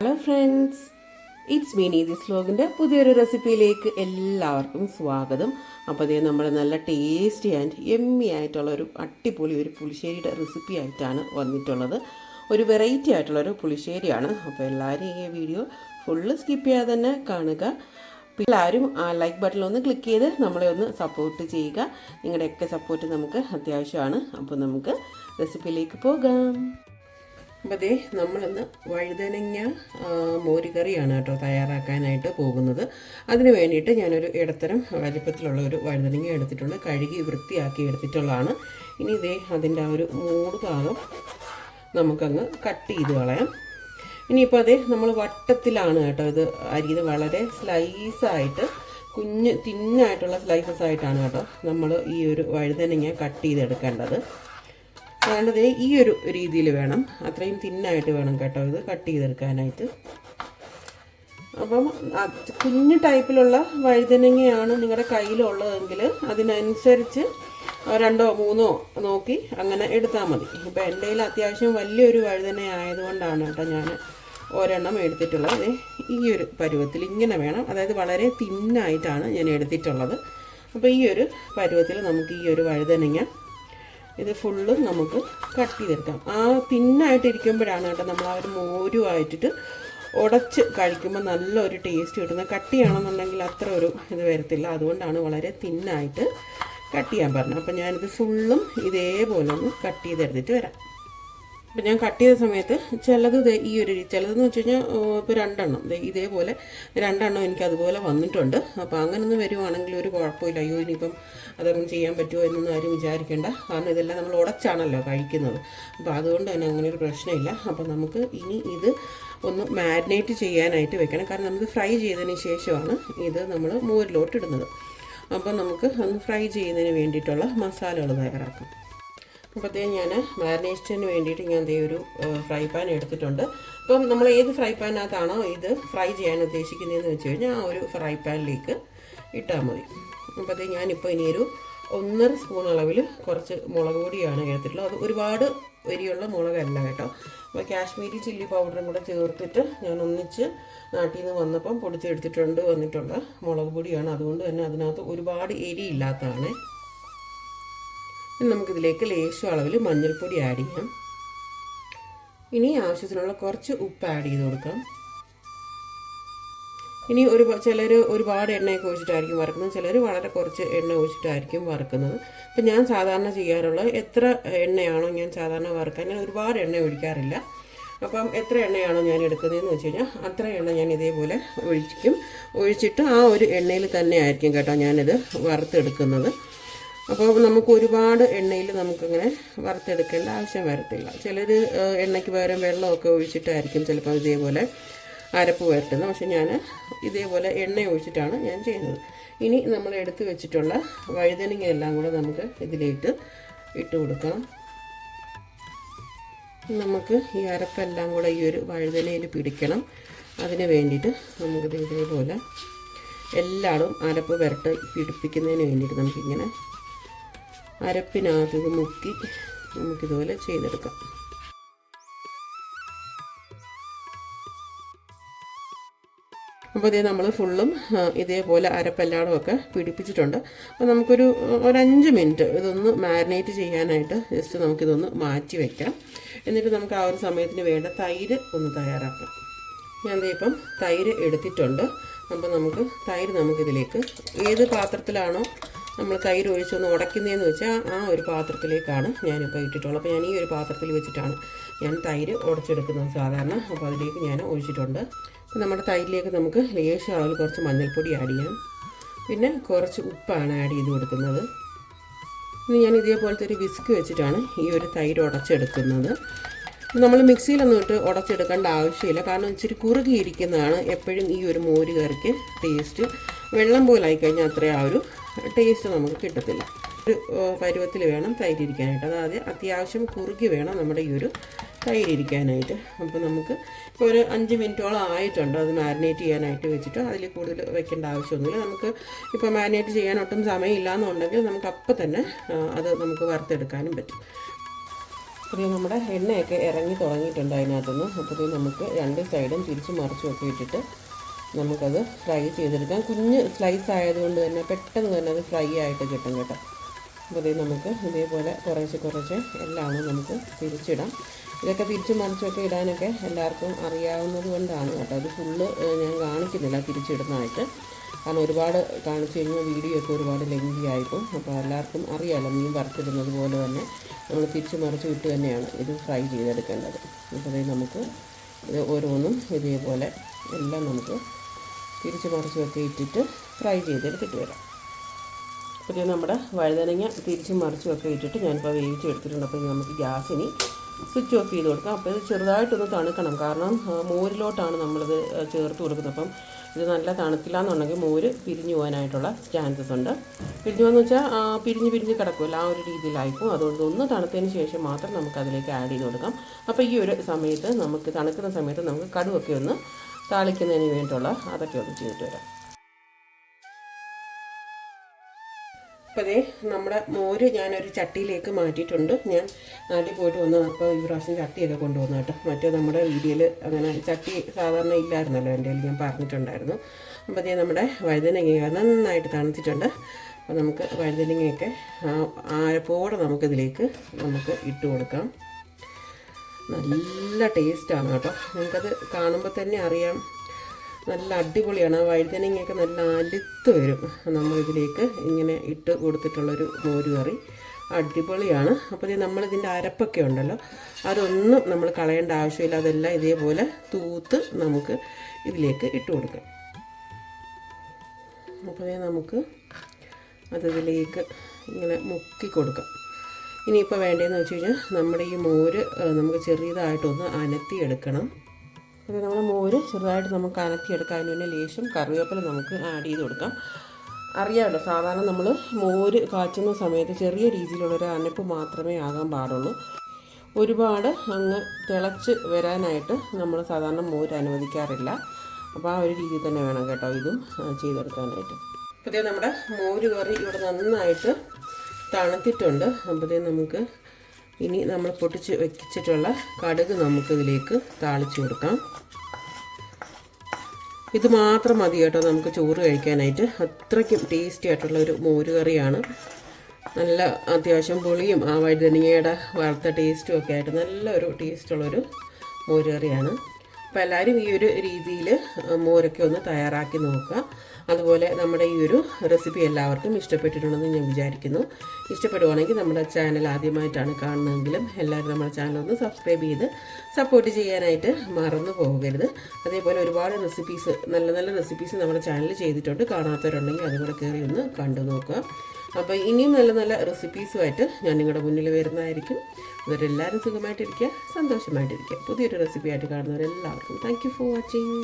Hello friends, it's me നീതീസ് വ്ലോഗിൻ്റെ പുതിയൊരു റെസിപ്പിയിലേക്ക് എല്ലാവർക്കും സ്വാഗതം. അപ്പോൾ അതേ നമ്മൾ നല്ല ടേസ്റ്റി ആൻഡ് യമ്മി ആയിട്ടുള്ള ഒരു അടിപൊളി ഒരു പുളിശ്ശേരിയുടെ റെസിപ്പി ആയിട്ടാണ് വന്നിട്ടുള്ളത്. ഒരു വെറൈറ്റി ആയിട്ടുള്ളൊരു പുളിശ്ശേരിയാണ്. അപ്പോൾ എല്ലാവരും ഈ വീഡിയോ ഫുള്ള് സ്കിപ്പ് ചെയ്യാതെ തന്നെ കാണുക. എല്ലാവരും ആ ലൈക്ക് ബട്ടണിലൊന്ന് ക്ലിക്ക് ചെയ്ത് നമ്മളെ ഒന്ന് സപ്പോർട്ട് ചെയ്യുക. നിങ്ങളുടെയൊക്കെ സപ്പോർട്ട് നമുക്ക് അത്യാവശ്യമാണ്. അപ്പോൾ നമുക്ക് റെസിപ്പിയിലേക്ക് പോകാം. അപ്പോൾ അതേ നമ്മളിന്ന് വഴുതനങ്ങ മോരുകറിയാണ് കേട്ടോ തയ്യാറാക്കാനായിട്ട് പോകുന്നത്. അതിന് വേണ്ടിയിട്ട് ഞാനൊരു ഇടത്തരം വലിപ്പത്തിലുള്ള ഒരു വഴുതനങ്ങ എടുത്തിട്ടുണ്ട്. കഴുകി വൃത്തിയാക്കി എടുത്തിട്ടുള്ളതാണ്. ഇനി ഇതേ അതിൻ്റെ ആ ഒരു മൂട് ഭാഗം നമുക്കങ്ങ് കട്ട് ചെയ്ത് കളയാം. ഇനിയിപ്പോൾ അതേ നമ്മൾ വട്ടത്തിലാണ് കേട്ടോ ഇത് അരിയുന്നത്. വളരെ സ്ലൈസായിട്ട് തിന്നായിട്ടുള്ള സ്ലൈസസ് ആയിട്ടാണ് കേട്ടോ നമ്മൾ ഈ ഒരു വഴുതനങ്ങ കട്ട് ചെയ്തെടുക്കേണ്ടത്. വേണ്ടത് ഈ ഒരു രീതിയിൽ വേണം, അത്രയും തിന്നായിട്ട് വേണം കേട്ടോ ഇത് കട്ട് ചെയ്തെടുക്കാനായിട്ട്. അപ്പം കുഞ്ഞു ടൈപ്പിലുള്ള വഴുതനങ്ങയാണ് നിങ്ങളുടെ കയ്യിലുള്ളതെങ്കിൽ അതിനനുസരിച്ച് 2 or 3 നോക്കി അങ്ങനെ എടുത്താൽ മതി. ഇപ്പം എൻ്റെ കയ്യിൽ അത്യാവശ്യം വലിയൊരു വഴുതന ആയതുകൊണ്ടാണ് കേട്ടോ ഞാൻ ഒരെണ്ണം എടുത്തിട്ടുള്ളത്. ഈ ഒരു പരുവത്തിൽ ഇങ്ങനെ വേണം, അതായത് വളരെ തിന്നായിട്ടാണ് ഞാൻ എടുത്തിട്ടുള്ളത്. അപ്പോൾ ഈ ഒരു പരുവത്തിൽ നമുക്ക് ഈ ഒരു വഴുതനങ്ങ ഇത് ഫുള്ളും നമുക്ക് കട്ട് ചെയ്തെടുക്കാം. ആ തിന്നായിട്ടിരിക്കുമ്പോഴാണ് കേട്ടോ നമ്മൾ ആ ഒരു മോരുമായിട്ടിട്ട് ഉടച്ച് കഴിക്കുമ്പോൾ നല്ലൊരു ടേസ്റ്റ് കിട്ടുന്നത്. കട്ടിയാണെന്നുണ്ടെങ്കിൽ അത്ര ഒരു ഇത് വരത്തില്ല. അതുകൊണ്ടാണ് വളരെ തിന്നായിട്ട് കട്ട് ചെയ്യാൻ പറഞ്ഞത്. അപ്പോൾ ഞാനിത് ഫുള്ളും ഇതേപോലെ ഒന്ന് കട്ട് ചെയ്തെടുത്തിട്ട് വരാം. അപ്പം ഞാൻ കട്ട് ചെയ്ത സമയത്ത് ചിലത് ഈ ഒരു ചിലതെന്ന് വെച്ച് കഴിഞ്ഞാൽ ഇപ്പോൾ 2 എണ്ണം ഇതേപോലെ 2 എണ്ണം എനിക്ക് അതുപോലെ വന്നിട്ടുണ്ട്. അപ്പോൾ അങ്ങനെയൊന്നും വരുവാണെങ്കിൽ ഒരു കുഴപ്പമില്ല. അയ്യോ ഇനിയിപ്പം അതൊന്നും ചെയ്യാൻ പറ്റുമോ എന്നൊന്നും ആരും വിചാരിക്കേണ്ട. കാരണം ഇതെല്ലാം നമ്മൾ ഉടച്ചാണല്ലോ കഴിക്കുന്നത്. അപ്പോൾ അതുകൊണ്ട് തന്നെ അങ്ങനെ ഒരു പ്രശ്നമില്ല. അപ്പോൾ നമുക്ക് ഇനി ഇത് ഒന്ന് മാരിനേറ്റ് ചെയ്യാനായിട്ട് വെക്കണം. കാരണം നമുക്ക് ഫ്രൈ ചെയ്തതിന് ശേഷമാണ് ഇത് നമ്മൾ മോരിലോട്ട് ഇടുന്നത്. അപ്പോൾ നമുക്ക് ഒന്ന് ഫ്രൈ ചെയ്യുന്നതിന് വേണ്ടിയിട്ടുള്ള മസാലകൾ തയ്യാറാക്കാം. അപ്പോഴത്തേക്കും ഞാൻ മാരിനേഷന് വേണ്ടിയിട്ട് ഞാൻ ഒരു ഫ്രൈ പാൻ എടുത്തിട്ടുണ്ട്. അപ്പം നമ്മൾ ഏത് ഫ്രൈ പാനിനകത്താണോ ഇത് ഫ്രൈ ചെയ്യാൻ ഉദ്ദേശിക്കുന്നതെന്ന് വെച്ച് കഴിഞ്ഞാൽ ആ ഒരു ഫ്രൈ പാനിലേക്ക് ഇട്ടാൽ മതി. അപ്പോഴത്തേക്കും ഞാനിപ്പോൾ ഇനിയൊരു 1.5 സ്പൂൺ അളവിൽ കുറച്ച് മുളക് പൊടിയാണ് എടുത്തിട്ടുള്ളത്. അത് ഒരുപാട് എരിയുള്ള മുളകല്ല കേട്ടോ. അപ്പോൾ കാശ്മീരി ചില്ലി പൗഡറും കൂടെ ചേർത്തിട്ട് ഞാൻ ഒന്നിച്ച് നാട്ടിൽ നിന്ന് വന്നപ്പം വന്നിട്ടുള്ള മുളക് പൊടിയാണ്. അതുകൊണ്ട് തന്നെ അതിനകത്ത് ഒരുപാട് എരിയില്ലാത്തതാണ്. ഇനി നമുക്കിതിലേക്ക് ലേശം അളവിൽ മഞ്ഞൾപ്പൊടി ആഡ് ചെയ്യാം. ഇനി ആവശ്യത്തിനുള്ള കുറച്ച് ഉപ്പ് ആഡ് ചെയ്ത് കൊടുക്കാം. ഇനി ചിലർ ഒരുപാട് എണ്ണയൊക്കെ ഒഴിച്ചിട്ടായിരിക്കും വറുക്കുന്നത്, ചിലർ വളരെ കുറച്ച് എണ്ണ ഒഴിച്ചിട്ടായിരിക്കും വറുക്കുന്നത്. അപ്പം ഞാൻ സാധാരണ ചെയ്യാറുള്ളത് എത്ര എണ്ണയാണോ ഞാൻ സാധാരണ വറുക്കാൻ, ഞാൻ ഒരുപാട് എണ്ണ ഒഴിക്കാറില്ല. അപ്പം എത്ര എണ്ണയാണോ ഞാൻ എടുക്കുന്നതെന്ന് വെച്ച് കഴിഞ്ഞാൽ അത്ര എണ്ണ ഞാൻ ഇതേപോലെ ഒഴിച്ചിട്ട് ആ ഒരു എണ്ണയിൽ തന്നെ ആയിരിക്കും കേട്ടോ ഞാനിത് വറുത്തെടുക്കുന്നത്. അപ്പോൾ നമുക്ക് ഒരുപാട് എണ്ണയിൽ നമുക്കങ്ങനെ വറുത്തെടുക്കേണ്ട ആവശ്യം വരത്തില്ല. ചിലർ എണ്ണയ്ക്ക് പകരം വെള്ളമൊക്കെ ഒഴിച്ചിട്ടായിരിക്കും ചിലപ്പോൾ ഇതേപോലെ അരപ്പ് വരട്ടുന്നത്. പക്ഷെ ഞാൻ ഇതേപോലെ എണ്ണ ഒഴിച്ചിട്ടാണ് ഞാൻ ചെയ്യുന്നത്. ഇനി നമ്മൾ എടുത്ത് വെച്ചിട്ടുള്ള വഴുതനങ്ങ എല്ലാം കൂടെ നമുക്ക് ഇതിലേക്ക് ഇട്ട് കൊടുക്കാം. നമുക്ക് ഈ അരപ്പെല്ലാം കൂടെ ഈ ഒരു വഴുതനയിൽ പിടിക്കണം. അതിന് വേണ്ടിയിട്ട് നമുക്കിത് ഇതേപോലെ എല്ലായിടും അരപ്പ് പിടിപ്പിക്കുന്നതിന് വേണ്ടിയിട്ട് നമുക്കിങ്ങനെ അരപ്പിനകത്ത് ഇത് മുക്കി നമുക്കിതുപോലെ ചെയ്തെടുക്കാം. അപ്പോൾ ഇതേ നമ്മൾ ഫുള്ളും ഇതേപോലെ അരപ്പെല്ലാടുമൊക്കെ പിടിപ്പിച്ചിട്ടുണ്ട്. അപ്പോൾ നമുക്കൊരു 5 മിനിറ്റ് ഇതൊന്ന് മാരിനേറ്റ് ചെയ്യാനായിട്ട് ജസ്റ്റ് നമുക്കിതൊന്ന് മാറ്റി വയ്ക്കാം. എന്നിട്ട് നമുക്ക് ആ ഒരു സമയത്തിന് വേണ്ട തൈര് ഒന്ന് തയ്യാറാക്കാം. ഞാൻ ഇപ്പം തൈര് എടുത്തിട്ടുണ്ട്. അപ്പോൾ നമുക്കിതിലേക്ക് ഏത് പാത്രത്തിലാണോ നമ്മൾ തൈര് ഒഴിച്ചൊന്ന് ഉടയ്ക്കുന്നതെന്ന് വെച്ചാൽ ആ ഒരു പാത്രത്തിലേക്കാണ് ഞാനിപ്പോൾ ഇട്ടിട്ടുള്ളത്. അപ്പോൾ ഞാൻ ഈ ഒരു പാത്രത്തിൽ വെച്ചിട്ടാണ് ഞാൻ തൈര് ഉടച്ചെടുക്കുന്നത് സാധാരണ. അപ്പോൾ അതിലേക്ക് ഞാൻ ഒഴിച്ചിട്ടുണ്ട്. അപ്പോൾ നമ്മുടെ തൈരിലേക്ക് നമുക്ക് ലേശം അളവിൽ കുറച്ച് മഞ്ഞൾപ്പൊടി ആഡ് ചെയ്യാം. പിന്നെ കുറച്ച് ഉപ്പാണ് ആഡ് ചെയ്ത് കൊടുക്കുന്നത്. ഇനി ഞാൻ ഇതേപോലത്തെ ഒരു വിസ്ക് വെച്ചിട്ടാണ് ഈ ഒരു തൈര് ഉടച്ചെടുക്കുന്നത്. നമ്മൾ മിക്സിയിലൊന്നും ഇട്ട് ഉടച്ചെടുക്കേണ്ട ആവശ്യമില്ല. കാരണം ഇച്ചിരി കുറുകിയിരിക്കുന്നതാണ് എപ്പോഴും ഈ ഒരു മോര് കറിക്ക് ടേസ്റ്റ്. വെള്ളം പോലെ ആയിക്കഴിഞ്ഞാൽ അത്രയും ആ ഒരു ടേസ്റ്റ് നമുക്ക് കിട്ടത്തില്ല. ഒരു പരുവത്തിൽ വേണം തൈരിരിക്കാനായിട്ട്. അതായത് അത്യാവശ്യം കുറുകി വേണം നമ്മുടെ ഈ ഒരു തൈരിരിക്കാനായിട്ട്. അപ്പോൾ നമുക്ക് ഇപ്പോൾ ഒരു 5 മിനിറ്റോളം ആയിട്ടുണ്ട് അത് മാരിനേറ്റ് ചെയ്യാനായിട്ട് വെച്ചിട്ട്. അതിൽ കൂടുതൽ വെക്കേണ്ട ആവശ്യമൊന്നുമില്ല. നമുക്ക് ഇപ്പോൾ മാരിനേറ്റ് ചെയ്യാൻ ഒട്ടും സമയമില്ല എന്നുണ്ടെങ്കിൽ നമുക്ക് അപ്പം തന്നെ അത് നമുക്ക് വറുത്തെടുക്കാനും പറ്റും. അപ്പോൾ നമ്മുടെ എണ്ണയൊക്കെ ഇറങ്ങി തുടങ്ങിയിട്ടുണ്ട് അതിനകത്തുനിന്ന്. അപ്പോൾ നമുക്ക് രണ്ട് സൈഡും തിരിച്ച് മറിച്ചുമൊക്കെ ഇട്ടിട്ട് നമുക്കത് ഫ്രൈ ചെയ്തെടുക്കാം. കുഞ്ഞ് സ്ലൈസ് ആയതുകൊണ്ട് തന്നെ പെട്ടെന്ന് തന്നെ അത് ഫ്രൈ ആയിട്ട് കിട്ടും കേട്ടോ. അപ്പോൾ നമുക്ക് ഇതേപോലെ കുറച്ച് എല്ലാം നമുക്ക് തിരിച്ചിടാം. ഇതൊക്കെ തിരിച്ച് മറിച്ചൊക്കെ ഇടാനൊക്കെ എല്ലാവർക്കും അറിയാവുന്നത് കൊണ്ടാണ് കേട്ടോ. അത് ഫുള്ള് ഞാൻ കാണിക്കുന്നില്ല തിരിച്ചിടുന്നതായിട്ട്, കാരണം ഒരുപാട് കാണിച്ചു കഴിഞ്ഞാൽ വീഡിയോ ഒക്കെ ഒരുപാട് ലെങ്തി ആയിപ്പോൾ. അപ്പോൾ എല്ലാവർക്കും അറിയാമല്ലോ, മീൻ വറുത്തിടുന്നത് പോലെ തന്നെ നമ്മൾ തിരിച്ച് മറിച്ച് ഇട്ട് തന്നെയാണ് ഇത് ഫ്രൈ ചെയ്തെടുക്കേണ്ടത്. അപ്പോൾ നമുക്ക് ഇത് ഓരോന്നും ഇതേപോലെ എല്ലാം നമുക്ക് തിരിച്ച് മറിച്ചൊക്കെ ഇട്ടിട്ട് ഫ്രൈ ചെയ്തെടുത്തിട്ട് വരാം. അപ്പോൾ നമ്മുടെ വഴുതനങ്ങ തിരിച്ചും മറിച്ചുമൊക്കെ ഇട്ടിട്ട് ഞാനിപ്പോൾ വേവിച്ച് എടുത്തിട്ടുണ്ട്. അപ്പോൾ നമുക്ക് ഗ്യാസിന് സ്വിച്ച് ഓഫ് ചെയ്ത് കൊടുക്കാം. അപ്പോൾ ഇത് ചെറുതായിട്ടൊന്ന് തണുക്കണം, കാരണം മോരിലോട്ടാണ് നമ്മളിത് ചേർത്ത് കൊടുക്കുന്നത്. അപ്പം ഇത് നല്ല തണുത്തില്ല എന്നുണ്ടെങ്കിൽ മോര് പിരിഞ്ഞു പോകാനായിട്ടുള്ള ചാൻസസ് ഉണ്ട്. പിരിഞ്ഞു പോകാന്ന് വെച്ചാൽ പിരിഞ്ഞ് കിടക്കുമല്ലോ, ആ ഒരു രീതിയിലായിരിക്കും. അതുകൊണ്ട് ഒന്ന് തണുത്തതിന് ശേഷം മാത്രം നമുക്കതിലേക്ക് ആഡ് ചെയ്ത് കൊടുക്കാം. അപ്പോൾ ഈ ഒരു സമയത്ത് നമുക്ക് തണുക്കുന്ന സമയത്ത് നമുക്ക് കടുവൊക്കെ ഒന്ന് താളിക്കുന്നതിന് വേണ്ടിയിട്ടുള്ള അതൊക്കെ ഒന്ന് ചെയ്തിട്ട് വരാം. അപ്പോൾ അതേ നമ്മുടെ മോര് ഞാനൊരു ചട്ടിയിലേക്ക് മാറ്റിയിട്ടുണ്ട്. ഞാൻ നാട്ടിൽ പോയിട്ട് വന്ന് അപ്പോൾ ഈ പ്രാവശ്യം ചട്ടിയൊക്കെ കൊണ്ടുവന്നു കേട്ടോ. മറ്റേ നമ്മുടെ വീഡിയോയിൽ അങ്ങനെ ചട്ടി സാധാരണ ഇല്ലായിരുന്നല്ലോ എൻ്റെ കയ്യിൽ, ഞാൻ പറഞ്ഞിട്ടുണ്ടായിരുന്നു. അപ്പോൾ അതേ നമ്മുടെ വഴുതനങ്ങ നന്നായിട്ട് തണുത്തിട്ടുണ്ട്. അപ്പോൾ നമുക്ക് വഴുതനങ്ങയൊക്കെ ആരപ്പോടെ നമുക്കിതിലേക്ക് ഇട്ട് കൊടുക്കാം. നല്ല ടേസ്റ്റാണ് കേട്ടോ, നിങ്ങൾക്കത് കാണുമ്പോൾ തന്നെ അറിയാം. നല്ല അടിപൊളിയാണ്. ആ വഴുതനങ്ങയൊക്കെ നല്ല അലുത്ത് വരും നമ്മളിതിലേക്ക് ഇങ്ങനെ ഇട്ട് കൊടുത്തിട്ടുള്ളൊരു മോര് കറി. അടിപൊളിയാണ്. അപ്പോൾ നമ്മളിതിൻ്റെ അരപ്പൊക്കെ ഉണ്ടല്ലോ, അതൊന്നും നമ്മൾ കളയേണ്ട ആവശ്യമില്ല. അതെല്ലാം ഇതേപോലെ തൂത്ത് നമുക്ക് ഇതിലേക്ക് ഇട്ട് കൊടുക്കാം. അപ്പോൾ നമുക്ക് അതിലേക്ക് ഇങ്ങനെ മുക്കി കൊടുക്കാം. ഇനിയിപ്പോൾ വേണ്ടതെന്ന് വെച്ച് കഴിഞ്ഞാൽ നമ്മുടെ ഈ മോര് നമുക്ക് ചെറിയതായിട്ടൊന്ന് അനത്തിയെടുക്കണം. അപ്പോൾ നമ്മുടെ മോര് ചെറുതായിട്ട് നമുക്ക് അനത്തിയെടുക്കാം. അതിന് പിന്നെ ലേശം കറിവേപ്പില നമുക്ക് ആഡ് ചെയ്ത് കൊടുക്കാം. അറിയാമല്ലോ, സാധാരണ നമ്മൾ മോര് കാച്ചുന്ന സമയത്ത് ചെറിയ രീതിയിലുള്ളൊരു അനപ്പ് മാത്രമേ ആകാൻ പാടുള്ളൂ. ഒരുപാട് അങ്ങ് തിളച്ച് വരാനായിട്ട് നമ്മൾ സാധാരണ മോര് അനുവദിക്കാറില്ല. അപ്പോൾ ആ ഒരു രീതിയിൽ തന്നെ വേണം കേട്ടോ ഇതും ചെയ്തെടുക്കാനായിട്ട്. അപ്പോൾ നമ്മുടെ മോര് കറി ഇവിടെ നന്നായിട്ട് തണുത്തിട്ടുണ്ട്. അപ്പോൾ നമുക്ക് ഇനി നമ്മൾ പൊട്ടിച്ച് വെച്ചിട്ടുള്ള കടുക് നമുക്കിതിലേക്ക് താളിച്ച് കൊടുക്കാം. ഇത് മാത്രം മതി കേട്ടോ നമുക്ക് ചോറ് കഴിക്കാനായിട്ട്. അത്രയ്ക്കും ടേസ്റ്റി ആയിട്ടുള്ള ഒരു മോര് കറിയാണ്. നല്ല അത്യാവശ്യം പുളിയും ആ വഴുതനങ്ങയുടെ വറുത്ത ടേസ്റ്റും ഒക്കെ ആയിട്ട് നല്ലൊരു ടേസ്റ്റുള്ളൊരു മോര് കറിയാണ്. അപ്പോൾ എല്ലാവരും ഈ ഒരു രീതിയിൽ മോരൊക്കെ ഒന്ന് തയ്യാറാക്കി നോക്കുക. അതുപോലെ നമ്മുടെ ഈ ഒരു റെസിപ്പി എല്ലാവർക്കും ഇഷ്ടപ്പെട്ടിട്ടുണ്ടെന്ന് ഞാൻ വിചാരിക്കുന്നു. ഇഷ്ടപ്പെടുവാണെങ്കിൽ നമ്മുടെ ചാനൽ ആദ്യമായിട്ടാണ് കാണുന്നതെങ്കിലും എല്ലാവരും നമ്മുടെ ചാനൽ ഒന്ന് സബ്സ്ക്രൈബ് ചെയ്ത് സപ്പോർട്ട് ചെയ്യാനായിട്ട് മറന്നു പോകരുത്. അതേപോലെ ഒരുപാട് റെസിപ്പീസ്, നല്ല നല്ല റെസിപ്പീസ് നമ്മുടെ ചാനലിൽ ചെയ്തിട്ടുണ്ട്. കാണാത്തവരുണ്ടെങ്കിൽ അതും കൂടെ കയറി ഒന്ന് കണ്ടു നോക്കുക. അപ്പോൾ ഇനിയും നല്ല നല്ല റെസിപ്പീസുമായിട്ട് ഞാൻ നിങ്ങളുടെ മുന്നിൽ വരുന്നതായിരിക്കും. അവരെല്ലാവരും സുഖമായിട്ടിരിക്കുക, സന്തോഷമായിട്ടിരിക്കുക. പുതിയൊരു റെസിപ്പിയായിട്ട് കാണുന്നവരെല്ലാവർക്കും താങ്ക് യു ഫോർ വാച്ചിങ്.